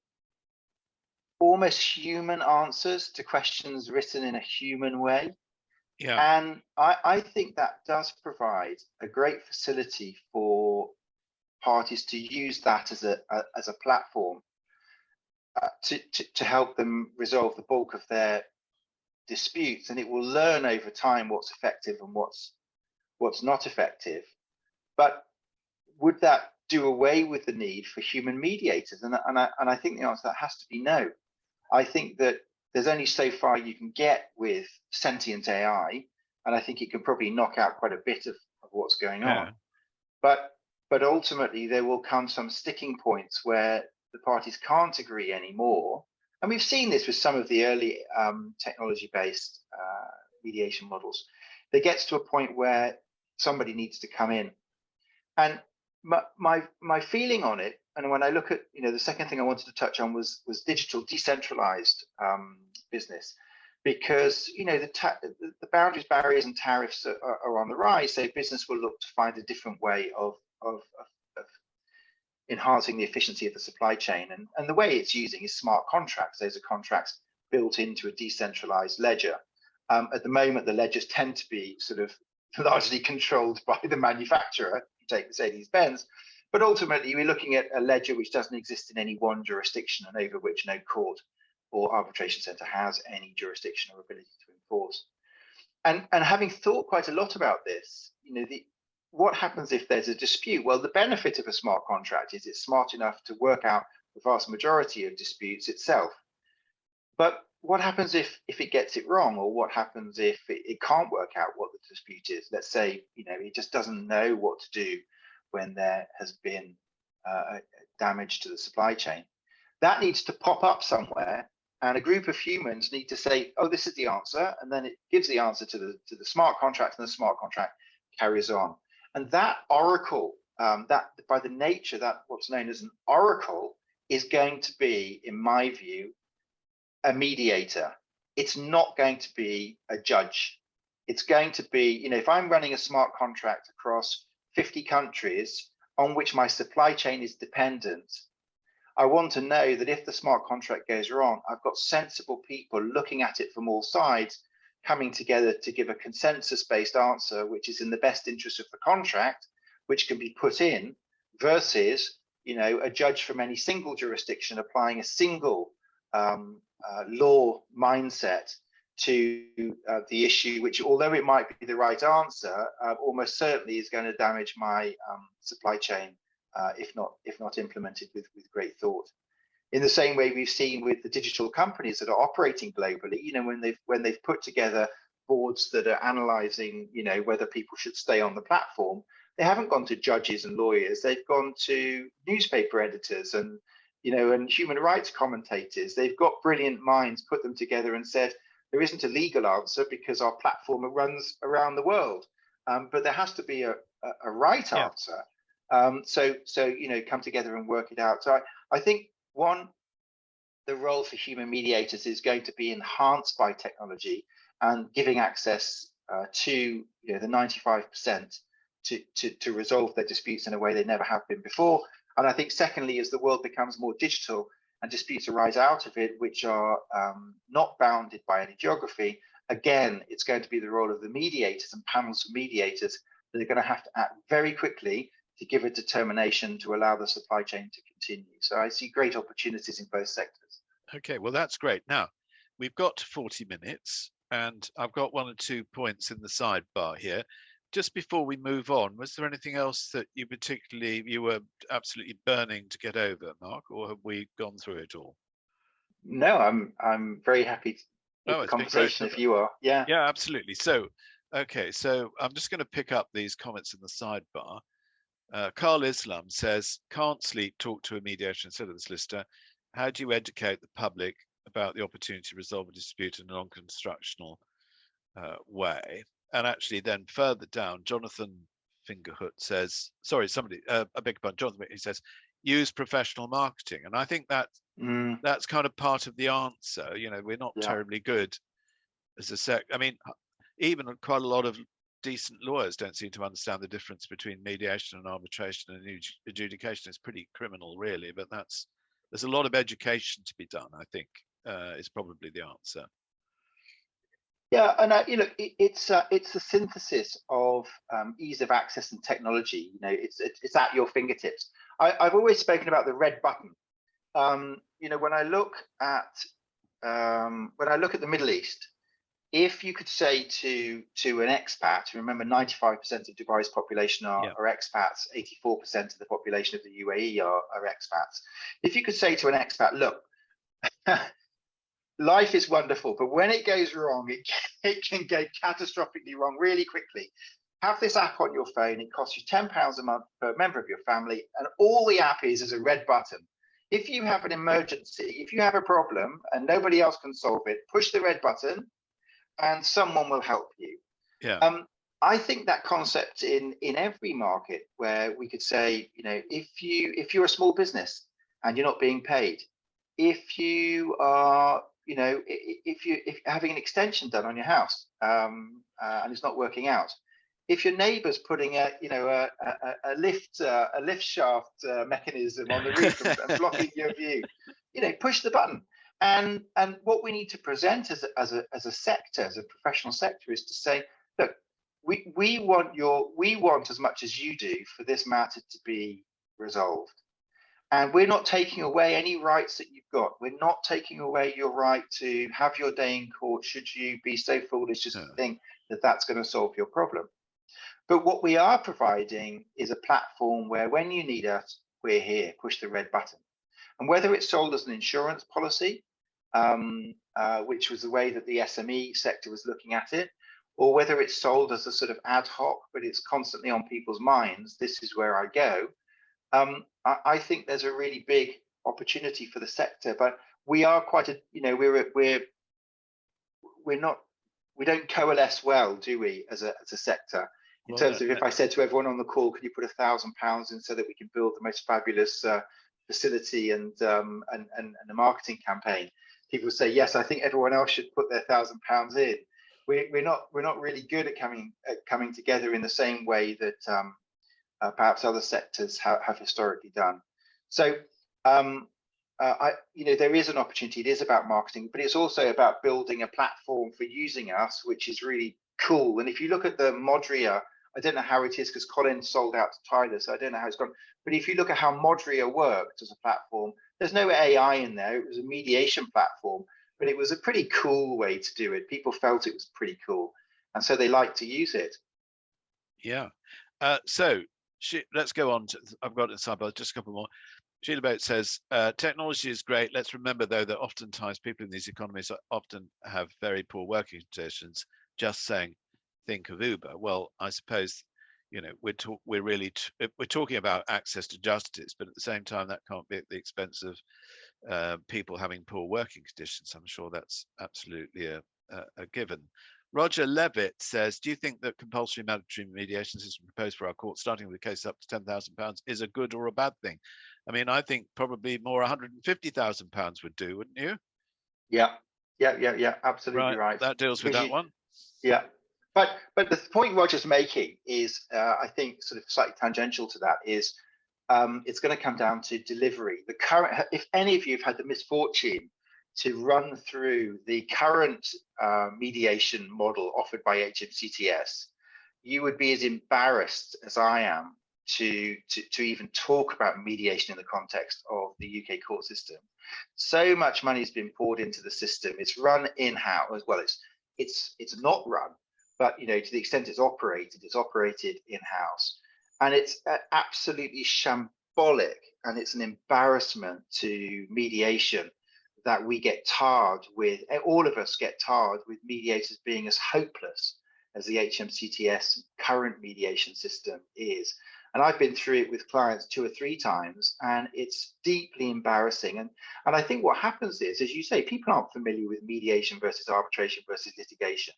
almost human answers to questions written in a human way. And I think that does provide a great facility for parties to use that as a platform to help them resolve the bulk of their disputes. And it will learn over time what's effective and what's not effective. But would that do away with the need for human mediators? And I think the answer to that has to be no. I think that there's only so far you can get with sentient AI, and I think it can probably knock out quite a bit of what's going on. But ultimately, there will come some sticking points where the parties can't agree anymore. And we've seen this with some of the early technology-based mediation models. There gets to a point where somebody needs to come in. And my feeling on it, and when I look at, the second thing I wanted to touch on was digital decentralized business, because the boundaries, barriers, and tariffs are on the rise. So business will look to find a different way of enhancing the efficiency of the supply chain, and the way it's using is smart contracts. Those are contracts built into a decentralized ledger. At the moment, the ledgers tend to be sort of largely controlled by the manufacturer. You take Mercedes-Benz, but ultimately we're looking at a ledger which doesn't exist in any one jurisdiction, and over which no court or arbitration center has any jurisdiction or ability to enforce. And having thought quite a lot about this, what happens if there's a dispute? Well, the benefit of a smart contract is it's smart enough to work out the vast majority of disputes itself. But what happens if it gets it wrong, or what happens if it can't work out what the dispute is? Let's say, it just doesn't know what to do when there has been damage to the supply chain. That needs to pop up somewhere, and a group of humans need to say, oh, this is the answer, and then it gives the answer to the smart contract, and the smart contract carries on. And that oracle, that by the nature, that what's known as an oracle, is going to be, in my view, a mediator. It's not going to be a judge. It's going to be, if I'm running a smart contract across 50 countries on which my supply chain is dependent, I want to know that if the smart contract goes wrong, I've got sensible people looking at it from all sides, coming together to give a consensus-based answer, which is in the best interest of the contract, which can be put in, versus, a judge from any single jurisdiction applying a single law mindset to the issue, which, although it might be the right answer, almost certainly is going to damage my supply chain if not implemented with great thought. In the same way we've seen with the digital companies that are operating globally, when they've put together boards that are analyzing, whether people should stay on the platform, they haven't gone to judges and lawyers. They've gone to newspaper editors and and human rights commentators. They've got brilliant minds, put them together and said, there isn't a legal answer because our platform runs around the world. But there has to be a right answer. So come together and work it out. So I think the role for human mediators is going to be enhanced by technology and giving access to the 95% to resolve their disputes in a way they never have been before. And I think secondly, as the world becomes more digital and disputes arise out of it, which are not bounded by any geography, again, it's going to be the role of the mediators and panels of mediators that are going to have to act very quickly to give a determination to allow the supply chain to continue. So I see great opportunities in both sectors. Okay, well, that's great. Now, we've got 40 minutes and I've got 1 or 2 points in the sidebar here. Just before we move on, was there anything else that you were absolutely burning to get over, Mark, or have we gone through it all? No, I'm very happy with the conversation if you are. Yeah. Yeah, absolutely. So, okay, so I'm just going to pick up these comments in the sidebar. Carl Islam says, can't sleep, talk to a mediator instead of the solicitor. How do you educate the public about the opportunity to resolve a dispute in a non-constructional way? And actually then further down, Jonathan Fingerhut says, sorry, somebody, I beg your pardon, Jonathan, he says, use professional marketing. And I think that that's kind of part of the answer. We're not terribly good as a sect. I mean, even quite a lot of decent lawyers don't seem to understand the difference between mediation and arbitration and adjudication. It's pretty criminal, really, but there's a lot of education to be done, I think, is probably the answer. Yeah, and it's the synthesis of ease of access and technology. It's at your fingertips. I've always spoken about the red button. When I look at the Middle East, if you could say to an expat, remember 95% of Dubai's population are expats, 84% of the population of the UAE are expats. If you could say to an expat, look, life is wonderful, but when it goes wrong, it can go catastrophically wrong really quickly. Have this app on your phone. It costs you £10 a month per member of your family, and all the app is a red button. If you have an emergency, if you have a problem and nobody else can solve it, push the red button and someone will help you. Yeah. I think that concept in every market where we could say, if you're a small business and you're not being paid, if you are, if you're having an extension done on your house and it's not working out, if your neighbour's putting a lift shaft mechanism on the roof and blocking your view, push the button. And what we need to present as a sector, as a professional sector, is to say, look, we want as much as you do for this matter to be resolved. And we're not taking away any rights that you've got. We're not taking away your right to have your day in court should you be so foolish as to think that that's going to solve your problem. But what we are providing is a platform where when you need us, we're here, push the red button. And whether it's sold as an insurance policy, which was the way that the SME sector was looking at it, or whether it's sold as a sort of ad hoc, but it's constantly on people's minds, this is where I go. I think there's a really big opportunity for the sector, but we are quite we don't coalesce well, do we, as a sector? In terms of if I said to everyone on the call, could you put £1,000 in so that we can build the most fabulous facility and a marketing campaign? People say, yes, I think everyone else should put their £1,000 in. We're not really good at coming together in the same way that perhaps other sectors have historically done. So, there is an opportunity. It is about marketing, but it's also about building a platform for using us, which is really cool. And if you look at the Modria, I don't know how it is because Colin sold out to Tyler, so I don't know how it's gone. But if you look at how Modria worked as a platform, there's no AI in there. It was a mediation platform, but it was a pretty cool way to do it. People felt it was pretty cool, and so they liked to use it. Yeah. So let's go on to, I've got it sidebar, just a couple more. Sheila Boat says, technology is great. Let's remember, though, that oftentimes people in these economies often have very poor working conditions. Just saying, think of Uber. Well, I suppose you know, we're talking about access to justice, but at the same time, that can't be at the expense of people having poor working conditions. I'm sure that's absolutely a given. Roger Levitt says, do you think that compulsory mandatory mediation system proposed for our court, starting with a case up to £10,000, is a good or a bad thing? I mean, I think probably more £150,000 would do, wouldn't you? Yeah, absolutely right. That deals with that one. Yeah, but the point Roger's making is, I think, sort of slightly tangential to that, is it's going to come down to delivery. The current, if any of you have had the misfortune to run through the current mediation model offered by HMCTS, you would be as embarrassed as I am to even talk about mediation in the context of the UK court system. So much money has been poured into the system. It's run in-house. Well, it's not run, but to the extent it's operated in-house, and it's absolutely shambolic, and it's an embarrassment to mediation that we get tarred with, all of us get tarred with mediators being as hopeless as the HMCTS current mediation system is. And I've been through it with clients 2 or 3 times, and it's deeply embarrassing. And I think what happens is, as you say, people aren't familiar with mediation versus arbitration versus litigation.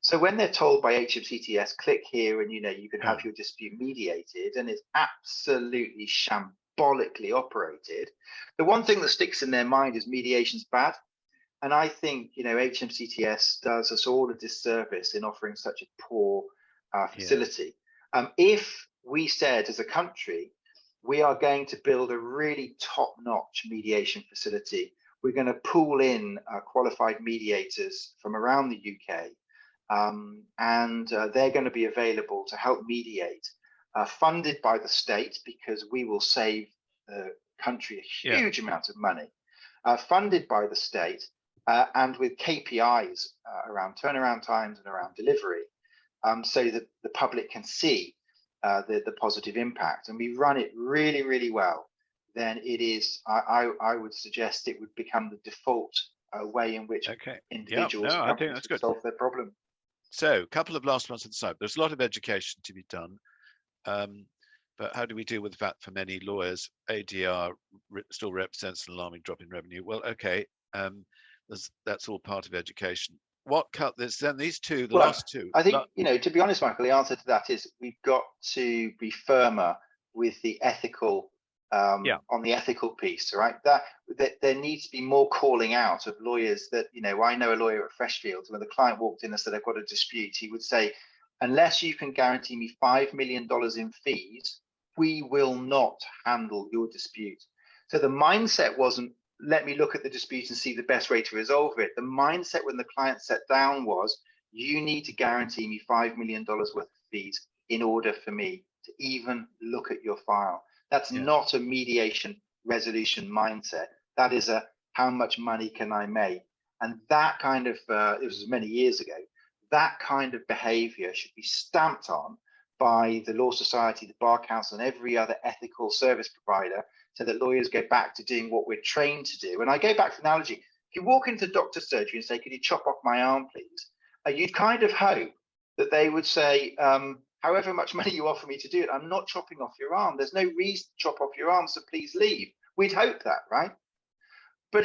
So when they're told by HMCTS, click here and you can have your dispute mediated, and it's absolutely shambolically operated, the one thing that sticks in their mind is mediation's bad. And I think HMCTS does us all a disservice in offering such a poor facility. If we said as a country, we are going to build a really top-notch mediation facility, we're going to pool in qualified mediators from around the UK, and they're going to be available to help mediate, funded by the state, because we will save the country a huge amount of money, funded by the state, and with KPIs around turnaround times and around delivery, so that the public can see the positive impact, and we run it really, really well, then it is, I would suggest it would become the default way in which individuals and companies would solve their problem. So a couple of last ones on the side. There's a lot of education to be done, but how do we deal with the fact for many lawyers, ADR still represents an alarming drop in revenue? Well, okay, that's all part of education. What cut this then? These two, the last two. I think to be honest, Michael, the answer to that is we've got to be firmer with the ethical on the ethical piece, right? That there needs to be more calling out of lawyers. That I know a lawyer at Freshfields, when the client walked in and said, I've got a dispute, he would say, unless you can guarantee me $5 million in fees, we will not handle your dispute. So the mindset wasn't, let me look at the dispute and see the best way to resolve it. The mindset when the client sat down was, you need to guarantee me $5 million worth of fees in order for me to even look at your file. That's not a mediation resolution mindset. That is a, how much money can I make? And that kind of, it was many years ago, that kind of behavior should be stamped on by the Law Society, the Bar Council, and every other ethical service provider, so that lawyers go back to doing what we're trained to do. And I go back to the analogy, if you walk into doctor's surgery and say, could you chop off my arm, please? You'd kind of hope that they would say, however much money you offer me to do it, I'm not chopping off your arm. There's no reason to chop off your arm, so please leave. We'd hope that, right? But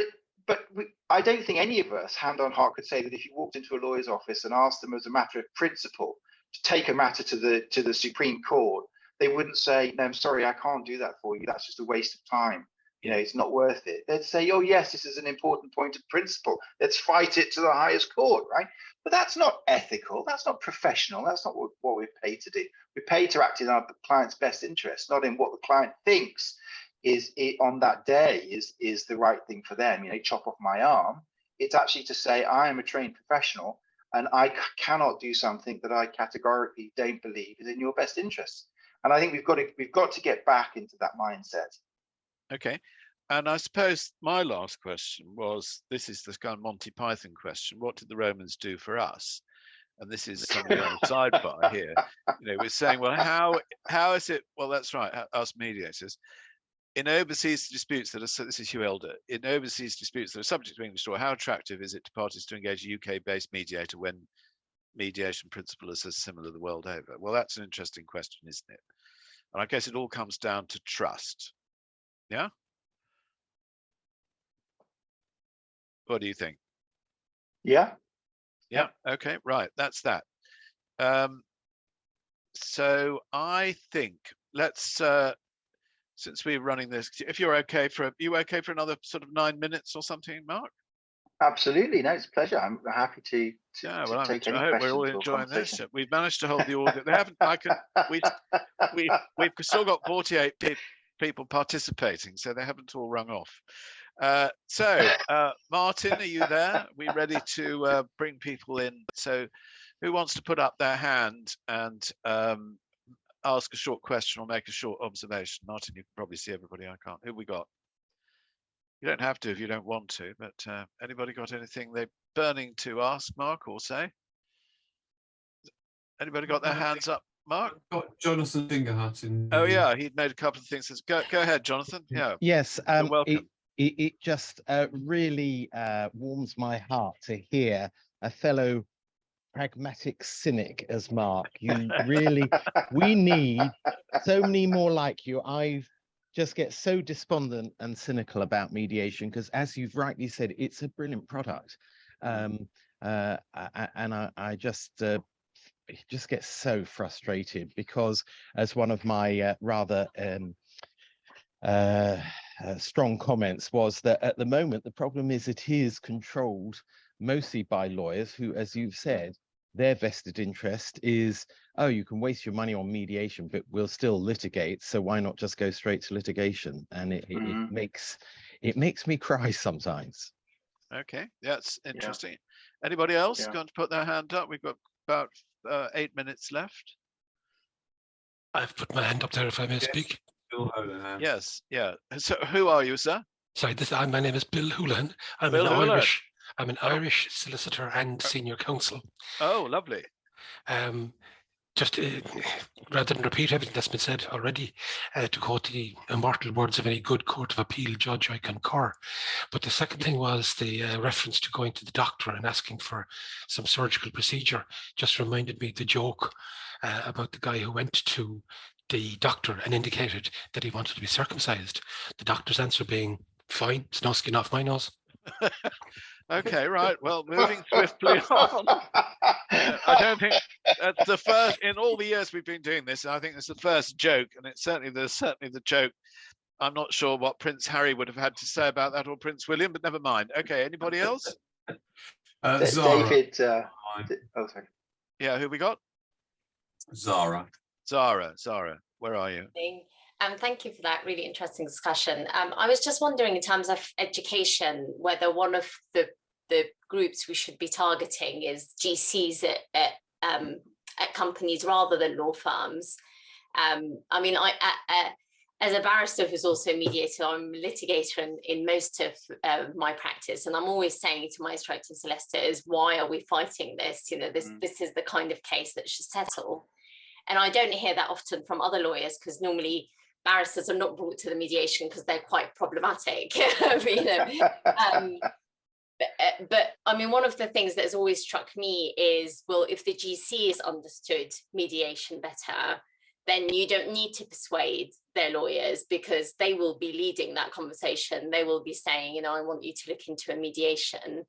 I don't think any of us, hand on heart, could say that if you walked into a lawyer's office and asked them as a matter of principle to take a matter to the Supreme Court, they wouldn't say, no, I'm sorry, I can't do that for you. That's just a waste of time. It's not worth it. They'd say, oh, yes, this is an important point of principle. Let's fight it to the highest court, right? But that's not ethical. That's not professional. That's not what we're paid to do. We're paid to act in our client's best interest, not in what the client thinks is on that day is the right thing for them. Chop off my arm. It's actually to say, I am a trained professional and I cannot do something that I categorically don't believe is in your best interest. And I think we've got to get back into that mindset. Okay. And I suppose my last question was, this is the kind of Monty Python question. What did the Romans do for us? And this is something on the sidebar here. We're saying, well, how is it? Well, that's right, us mediators. In overseas disputes that are, this is Hugh Elder, in overseas disputes that are subject to English law, how attractive is it to parties to engage a UK-based mediator when mediation principle is as similar the world over? Well, that's an interesting question, isn't it? And I guess it all comes down to trust. Yeah? What do you think? Yeah. Yeah. Okay. Right. That's that. So I think let's, since we're running this, if you're okay for, you okay for another sort of 9 minutes or something, Mark? Absolutely. No, it's a pleasure. I'm happy to Yeah. Well, take any I hope we're all questions or enjoying this. conversation. We've managed to hold the audience. They haven't. We've still got 48 people participating, so they haven't all rung off. Martin, are you there? Are we ready to bring people in? So who wants to put up their hand and ask a short question or make a short observation? Martin, you can probably see everybody. I can't. Who we got? You don't have to if you don't want to, but anybody got anything they're burning to ask, Mark, or say? Anybody got their hands up? Mark? I've got Jonathan Fingerhut in. Oh yeah, he'd made a couple of things. Go ahead, Jonathan. Yeah. Yes. You're welcome. It just really warms my heart to hear a fellow pragmatic cynic as Mark. You really, we need so many more like you. I just get so despondent and cynical about mediation because, as you've rightly said, it's a brilliant product, and I just get so frustrated because, as one of my rather strong comments was, that at the moment the problem is it is controlled mostly by lawyers who, as you've said, their vested interest is, oh, you can waste your money on mediation, but we'll still litigate, so why not just go straight to litigation? And it makes me cry sometimes. Okay, that's interesting. Anybody else going to put their hand up? We've got about 8 minutes left. I've put my hand up there, if I may speak. Bill Houlihan. Yes, yeah. So who are you, sir? Sorry, my name is Bill Houlihan. I'm an Irish solicitor and senior counsel. Oh, lovely. Just rather than repeat everything that's been said already, to quote the immortal words of any good court of appeal judge, I concur. But the second thing was the reference to going to the doctor and asking for some surgical procedure. Just reminded me of the joke about the guy who went to the doctor and indicated that he wanted to be circumcised. The doctor's answer being, fine, it's no skin off my nose. Okay, right. Well, moving swiftly on. I don't think that's the first in all the years we've been doing this. I think it's the first joke, and it's certainly the joke. I'm not sure what Prince Harry would have had to say about that, or Prince William, but never mind. Okay, anybody else? Zara. David. Oh, sorry. Yeah, who we got? Zara. Zara, where are you? Thank you for that really interesting discussion. I was just wondering, in terms of education, whether one of the groups we should be targeting is GCs at companies rather than law firms. I mean, as a barrister who's also a mediator, I'm a litigator in most of my practice, and I'm always saying to my instructing solicitors, why are we fighting this? You know, this is the kind of case that should settle. And I don't hear that often from other lawyers, because normally barristers are not brought to the mediation because they're quite problematic. You know. But I mean, one of the things that has always struck me is, well, if the GC has understood mediation better, then you don't need to persuade their lawyers, because they will be leading that conversation. They will be saying, you know, I want you to look into a mediation.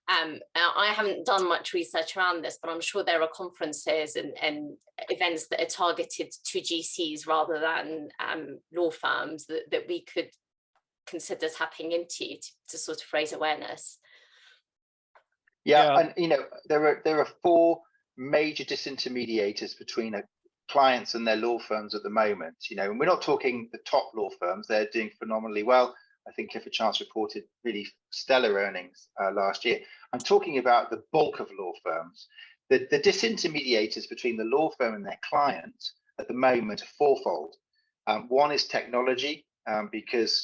I haven't done much research around this, but I'm sure there are conferences and events that are targeted to GCs rather than law firms that we could consider tapping into to sort of raise awareness. Yeah, and you know, there are 4 major disintermediators between clients and their law firms at the moment. You know, and we're not talking the top law firms; they're doing phenomenally well. I think Clifford Chance reported really stellar earnings last year. I'm talking about the bulk of law firms. The disintermediators between the law firm and their client at the moment are 4-fold. One is technology, because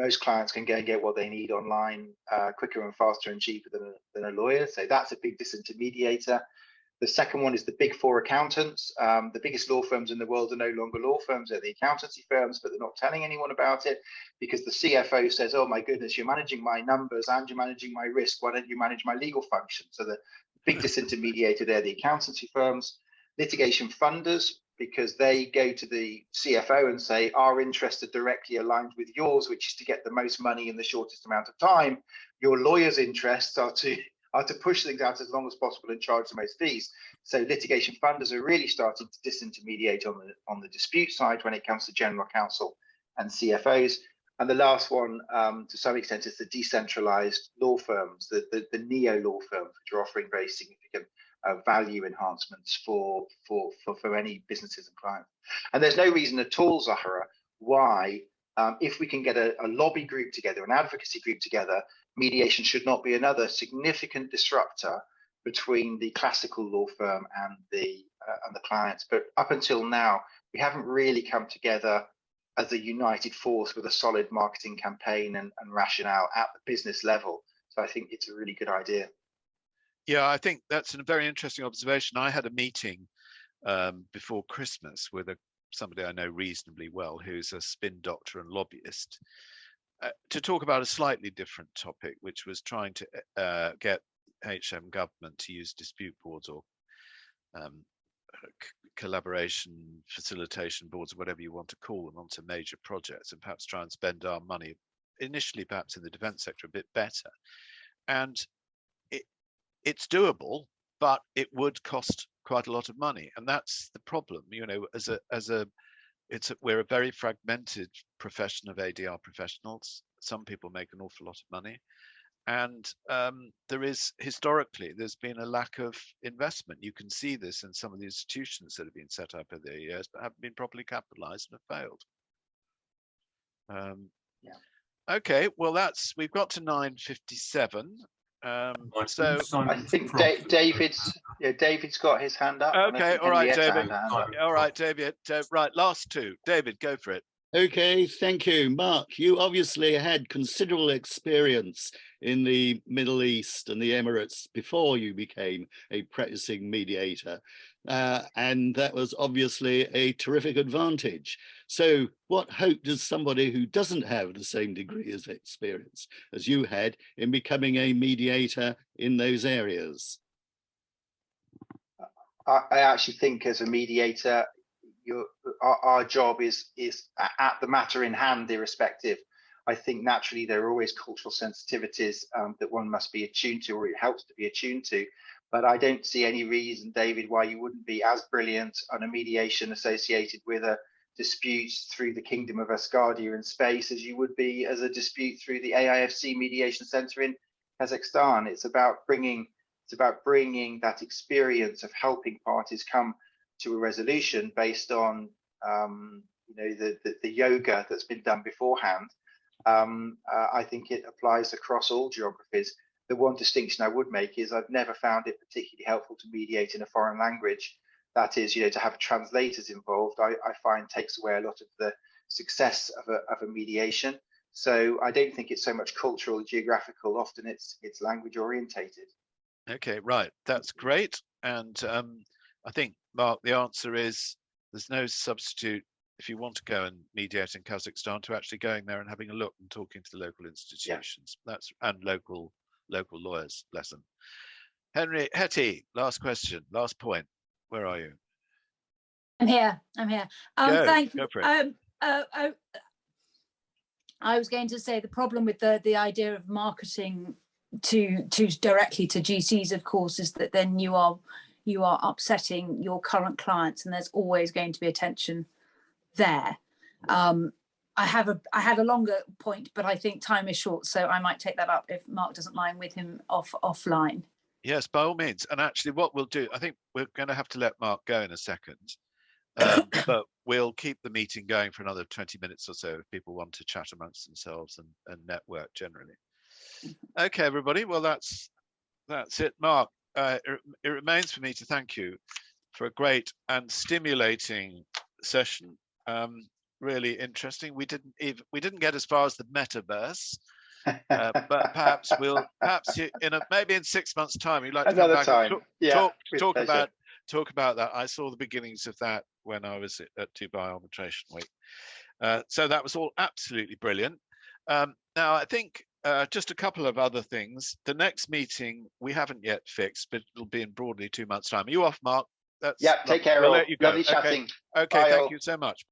most clients can go and get what they need online quicker and faster and cheaper than a lawyer. So that's a big disintermediator. The second one is the big 4 accountants. The biggest law firms in the world are no longer law firms, they're the accountancy firms, but they're not telling anyone about it, because the CFO says, oh my goodness, you're managing my numbers and you're managing my risk. Why don't you manage my legal function? So the big disintermediator there, the accountancy firms. Litigation funders, because they go to the CFO and say, our interests are directly aligned with yours, which is to get the most money in the shortest amount of time. Your lawyer's interests are to push things out as long as possible and charge the most fees. So litigation funders are really starting to disintermediate on the dispute side when it comes to general counsel and CFOs. And the last one, to some extent, is the decentralized law firms, the neo law firms, which are offering very significant value enhancements for any businesses and clients. And there's no reason at all, Zahra, why, if we can get a lobby group together, an advocacy group together, mediation should not be another significant disruptor between the classical law firm and the clients. But up until now, we haven't really come together as a united force with a solid marketing campaign and rationale at the business level. So I think it's a really good idea. Yeah, I think that's a very interesting observation. I had a meeting before Christmas with somebody I know reasonably well, who's a spin doctor and lobbyist, to talk about a slightly different topic, which was trying to get HM government to use dispute boards or collaboration facilitation boards, or whatever you want to call them, onto major projects, and perhaps try and spend our money initially perhaps in the defense sector a bit better. And it's doable, but it would cost quite a lot of money, and that's the problem. You know, we're a very fragmented profession of ADR professionals. Some people make an awful lot of money, and there's been a lack of investment. You can see this in some of the institutions that have been set up over the years but haven't been properly capitalized and have failed. Yeah. Okay, well we've got to 9:57. So I think David's got his hand up. Okay, all right, David. All right, David. Right, last two. David, go for it. Okay, thank you. Mark, you obviously had considerable experience in the Middle East and the Emirates before you became a practicing mediator. And that was obviously a terrific advantage. So what hope does somebody who doesn't have the same degree of experience as you had in becoming a mediator in those areas? I actually think as a mediator, our job is at the matter in hand, irrespective. I think naturally there are always cultural sensitivities that one must be attuned to, or it helps to be attuned to. But I don't see any reason, David, why you wouldn't be as brilliant on a mediation associated with a dispute through the Kingdom of Asgardia in space as you would be as a dispute through the AIFC Mediation Center in Kazakhstan. It's about bringing that experience of helping parties come to a resolution based on the yoga that's been done beforehand. I think it applies across all geographies. The one distinction I would make is I've never found it particularly helpful to mediate in a foreign language. That is, to have translators involved, I find takes away a lot of the success of a mediation. So I don't think it's so much cultural or geographical. Often it's language orientated. Okay, right. That's great. And I think, Mark, the answer is there's no substitute if you want to go and mediate in Kazakhstan to actually going there and having a look and talking to the local institutions. Yeah. And local lawyers, bless them. Hetty, last question, last point. Where are you? I'm here. Thank you. Go for it. I was going to say the problem with the idea of marketing to directly to GCs, of course, is that then you are upsetting your current clients, and there's always going to be a tension there. I have a longer point, but I think time is short, so I might take that up if Mark doesn't mind with him offline. Yes, by all means. And actually what we'll do, I think we're going to have to let Mark go in a second, but we'll keep the meeting going for another 20 minutes or so if people want to chat amongst themselves and network generally. Okay, everybody. Well, that's it. Mark, it remains for me to thank you for a great and stimulating session. Really interesting. We didn't get as far as the metaverse, but perhaps maybe in 6 months' time you'd like to another come back and talk about that. I saw the beginnings of that when I was at Dubai Arbitration Week. So that was all absolutely brilliant. Now I think just a couple of other things. The next meeting we haven't yet fixed, but it'll be in broadly 2 months' time. Are you off, Mark? Yeah, take care, we'll all. let you go. Lovely chatting. Okay, Bye, thank all. you so much.